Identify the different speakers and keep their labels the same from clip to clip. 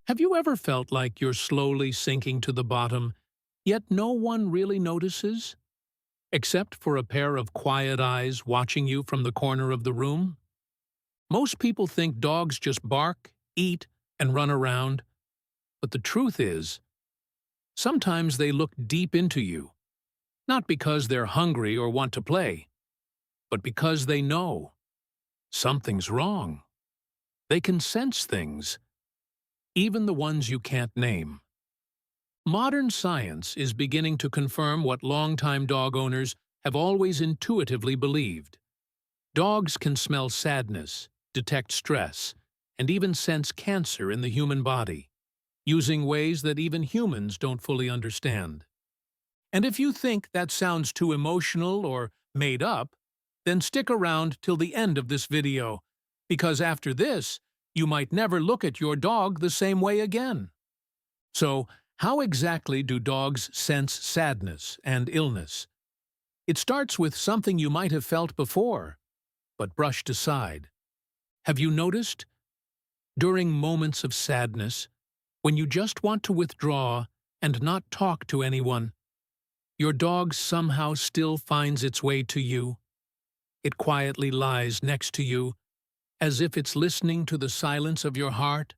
Speaker 1: Have you ever felt like you're slowly sinking to the bottom, yet no one really notices? Except for a pair of quiet eyes watching you from the corner of the room? Most people think dogs just bark, eat, and run around, but the truth is, sometimes they look deep into you, not because they're hungry or want to play, but because they know something's wrong. They can sense things, even the ones you can't name. Modern science is beginning to confirm what longtime dog owners have always intuitively believed. Dogs can smell sadness, detect stress, and even sense cancer in the human body, using ways that even humans don't fully understand. And if you think that sounds too emotional or made up, then stick around till the end of this video, because after this, you might never look at your dog the same way again. So, how exactly do dogs sense sadness and illness? It starts with something you might have felt before, but brushed aside. Have you noticed? During moments of sadness, when you just want to withdraw and not talk to anyone, your dog somehow still finds its way to you. It quietly lies next to you, as if it's listening to the silence of your heart.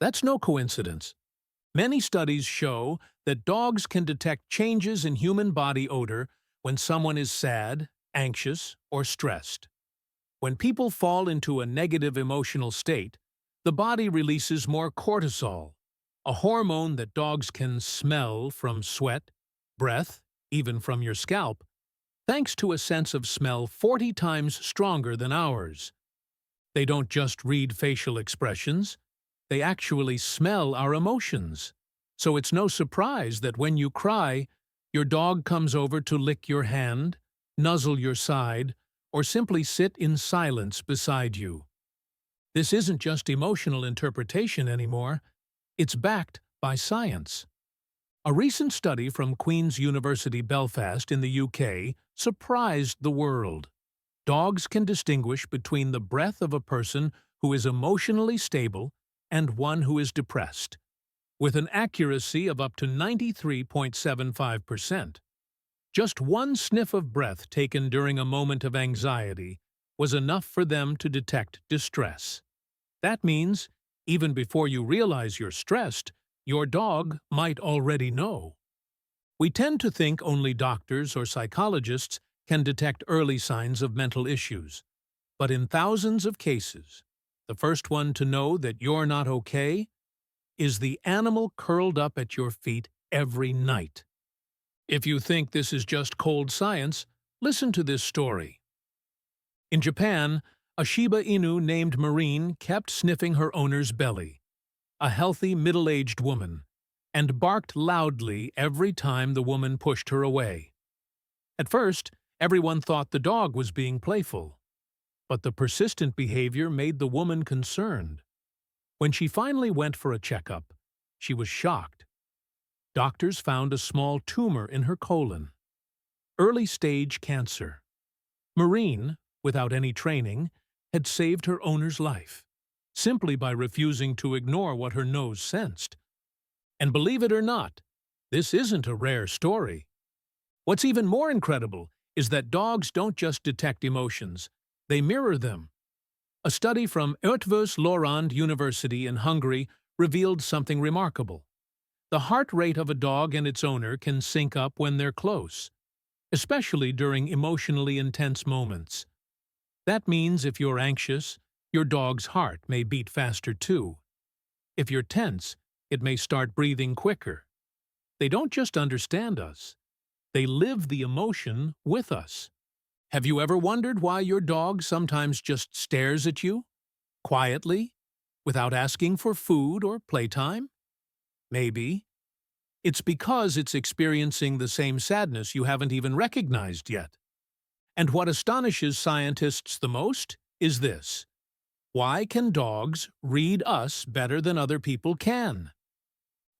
Speaker 1: That's no coincidence. Many studies show that dogs can detect changes in human body odor when someone is sad, anxious, or stressed. When people fall into a negative emotional state, the body releases more cortisol, a hormone that dogs can smell from sweat, breath, even from your scalp, thanks to a sense of smell 40 times stronger than ours. They don't just read facial expressions, they actually smell our emotions. So it's no surprise that when you cry, your dog comes over to lick your hand, nuzzle your side, or simply sit in silence beside you. This isn't just emotional interpretation anymore, it's backed by science. A recent study from Queen's University Belfast in the UK surprised the world. Dogs can distinguish between the breath of a person who is emotionally stable and one who is depressed, with an accuracy of up to 93.75%. Just one sniff of breath taken during a moment of anxiety was enough for them to detect distress. That means, even before you realize you're stressed, your dog might already know. We tend to think only doctors or psychologists can detect early signs of mental issues. But in thousands of cases, the first one to know that you're not okay is the animal curled up at your feet every night. If you think this is just cold science, listen to this story. In Japan, a Shiba Inu named Marine kept sniffing her owner's belly, a healthy middle-aged woman, and barked loudly every time the woman pushed her away. At first, everyone thought the dog was being playful, but the persistent behavior made the woman concerned. When she finally went for a checkup, she was shocked. Doctors found a small tumor in her colon, early-stage cancer. Marine, without any training, had saved her owner's life, simply by refusing to ignore what her nose sensed. And believe it or not, this isn't a rare story. What's even more incredible is that dogs don't just detect emotions, they mirror them. A study from Eötvös-Loránd University in Hungary revealed something remarkable. The heart rate of a dog and its owner can sync up when they're close, especially during emotionally intense moments. That means if you're anxious, your dog's heart may beat faster too. If you're tense, it may start breathing quicker. They don't just understand us, they live the emotion with us. Have you ever wondered why your dog sometimes just stares at you, quietly, without asking for food or playtime? Maybe it's because it's experiencing the same sadness you haven't even recognized yet. And what astonishes scientists the most is this: why can dogs read us better than other people can?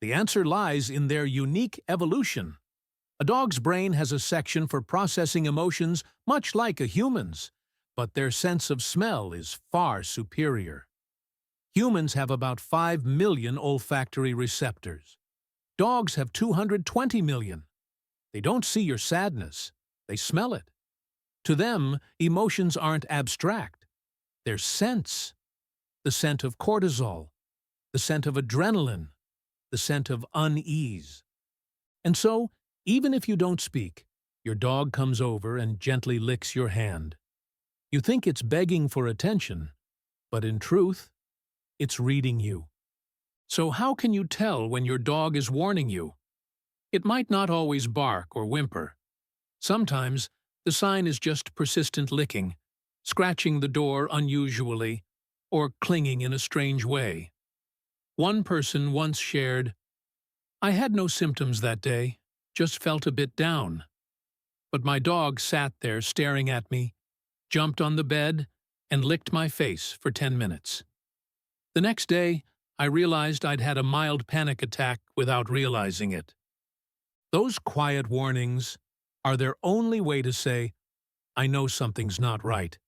Speaker 1: The answer lies in their unique evolution. A dog's brain has a section for processing emotions much like a human's, but their sense of smell is far superior. Humans have about 5 million olfactory receptors. Dogs have 220 million. They don't see your sadness. They smell it. To them, emotions aren't abstract. They're scents. The scent of cortisol, the scent of adrenaline, the scent of unease. And so, even if you don't speak, your dog comes over and gently licks your hand. You think it's begging for attention, but in truth, it's reading you. So how can you tell when your dog is warning you? It might not always bark or whimper. Sometimes, the sign is just persistent licking, scratching the door unusually, or clinging in a strange way. One person once shared, "I had no symptoms that day, just felt a bit down. But my dog sat there staring at me, jumped on the bed, and licked my face for 10 minutes. The next day, I realized I'd had a mild panic attack without realizing it." Those quiet warnings are their only way to say, "I know something's not right,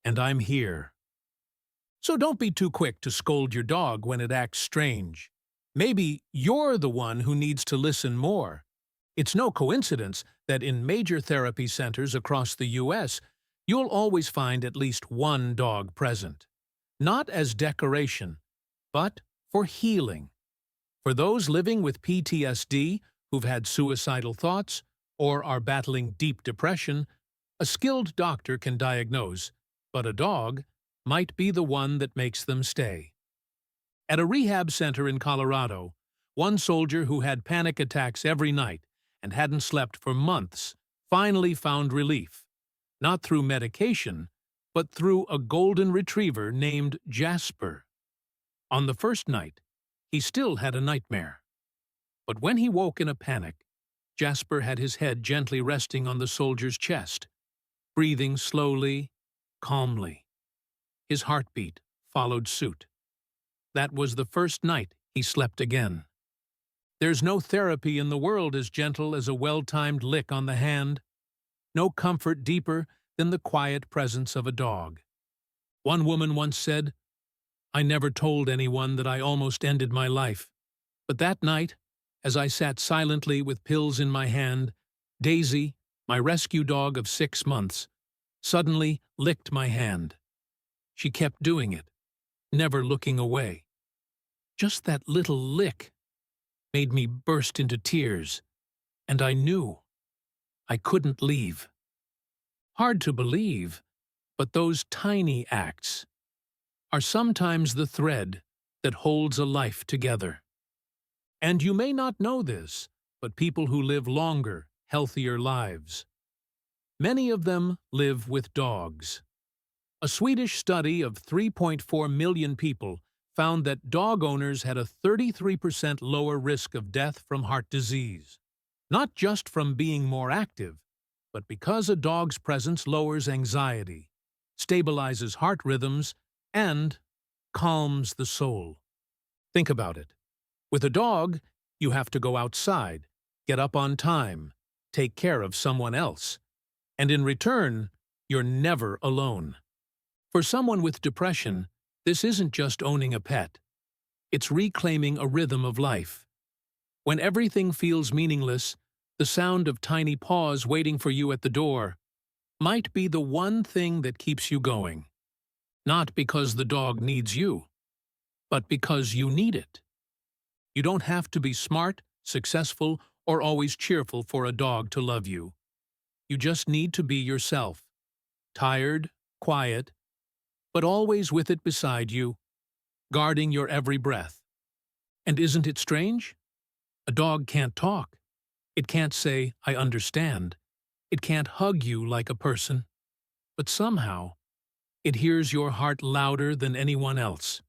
Speaker 1: and I'm here." So don't be too quick to scold your dog when it acts strange. Maybe you're the one who needs to listen more. It's no coincidence that in major therapy centers across the U.S., you'll always find at least one dog present. Not as decoration, but for healing. For those living with PTSD, who've had suicidal thoughts, or are battling deep depression, a skilled doctor can diagnose, but a dog might be the one that makes them stay. At a rehab center in Colorado, one soldier who had panic attacks every night and hadn't slept for months finally found relief, not through medication, but through a golden retriever named Jasper. On the first night, he still had a nightmare. But when he woke in a panic, Jasper had his head gently resting on the soldier's chest, breathing slowly, calmly. His heartbeat followed suit. That was the first night he slept again. There's no therapy in the world as gentle as a well-timed lick on the hand, no comfort deeper than the quiet presence of a dog. One woman once said, "I never told anyone that I almost ended my life. But that night, as I sat silently with pills in my hand, Daisy, my rescue dog of 6 months, suddenly licked my hand. She kept doing it, never looking away. Just that little lick made me burst into tears, and I knew I couldn't leave." Hard to believe, but those tiny acts are sometimes the thread that holds a life together. And you may not know this, but people who live longer, healthier lives, many of them live with dogs. A Swedish study of 3.4 million people found that dog owners had a 33% lower risk of death from heart disease, not just from being more active, but because a dog's presence lowers anxiety, stabilizes heart rhythms, and calms the soul. Think about it. With a dog, you have to go outside, get up on time, take care of someone else, and in return, you're never alone. For someone with depression, this isn't just owning a pet. It's reclaiming a rhythm of life. When everything feels meaningless, the sound of tiny paws waiting for you at the door might be the one thing that keeps you going. Not because the dog needs you, but because you need it. You don't have to be smart, successful, or always cheerful for a dog to love you. You just need to be yourself. Tired, quiet, but always with it beside you, guarding your every breath. And isn't it strange? A dog can't talk. It can't say, "I understand." It can't hug you like a person. But somehow, it hears your heart louder than anyone else.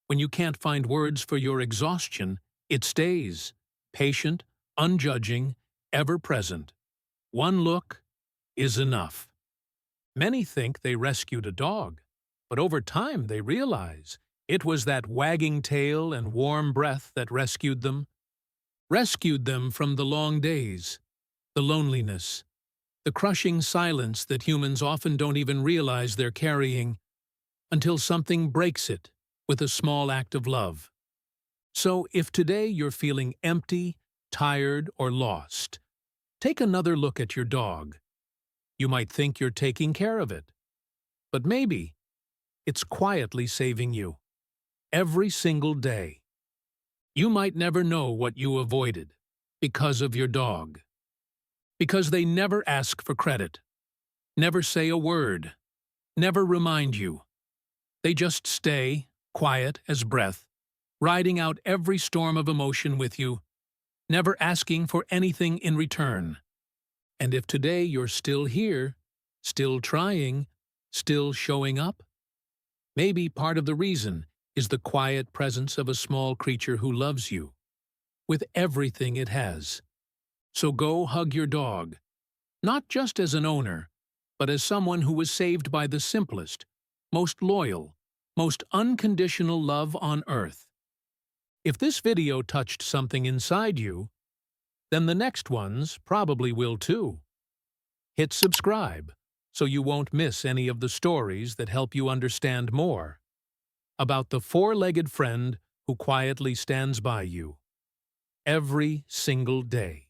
Speaker 1: When you can't find words for your exhaustion, it stays, patient, unjudging, ever present. One look is enough. Many think they rescued a dog, but over time they realize it was that wagging tail and warm breath that rescued them from the long days, the loneliness, the crushing silence that humans often don't even realize they're carrying until something breaks it with a small act of love. So if today you're feeling empty, tired, or lost, take another look at your dog. You might think you're taking care of it, but maybe it's quietly saving you every single day. You might never know what you avoided because of your dog. Because they never ask for credit, never say a word, never remind you. They just stay, quiet as breath, riding out every storm of emotion with you, never asking for anything in return. And if today you're still here, still trying, still showing up, maybe part of the reason is the quiet presence of a small creature who loves you, with everything it has. So go hug your dog, not just as an owner, but as someone who was saved by the simplest, most loyal, most unconditional love on earth. If this video touched something inside you, then the next ones probably will too. Hit subscribe so you won't miss any of the stories that help you understand more about the four-legged friend who quietly stands by you every single day.